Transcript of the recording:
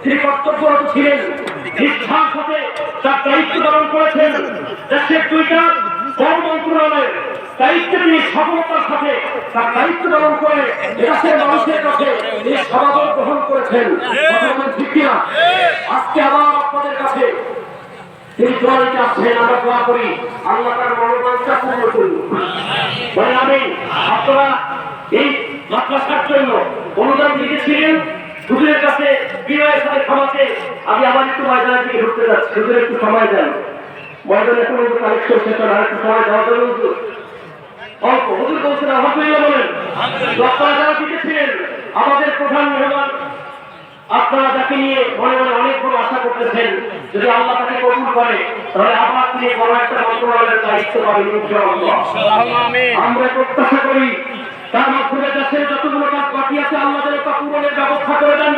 তিনি কর্তব্যরত ছিলেন, নিষ্ঠার সাথে তার দায়িত্ব পালন করেছেন। দেশের দুইটা বড় মন্ত্রণালয়ের দায়িত্বে তিনি সফলতার সাথে তার দায়িত্ব পালন করে দেশের মানুষের কাছে তিনি সমাদর গ্রহণ করেছেন। ঠিক কিনা? আজকে আবার আপনাদের কাছে তিনি দোয়া দিতে আসছেন। আমরা দোয়া করি আল্লাহ তার মনোবাঞ্ছা পূর্ণ করুন। বলেন আমিন। আপনারা এই মাদ্রাসার জন্য অনুদান দিয়েছিলেন, হুজুরের কাছে বিনয়ের সাথে ক্ষমাতে আমি আবার একটু ময়দানের দিকে ঢুকতে যাচ্ছি। হুজুর একটু সময় দেন, ময়দানে কোনো কালেকশন শেষ হয়, আর একটু সময় দেওয়া যাবে হুজুর? অল্প হুজুর বলছেন আলহামদুলিল্লাহ বলেন। আপনারা যারা দিতেছিলেন আমাদের প্রধান মেহমান, আপনারা যাকে নিয়ে মনে মনে অনেক বড় আশা করতেছেন, যদি আল্লাহ তাকে কবুল করে তাহলে আবার তিনি বড় একটা মন্ত্রণালয়ের দায়িত্ব পাবেন ইনশাআল্লাহ। আমরা প্রত্যাশা করি তার মাধ্যমে দেশের যতগুলো কাজ বাকি আছে আল্লাহ যেন তা পূরণের ব্যবস্থা করে দেন।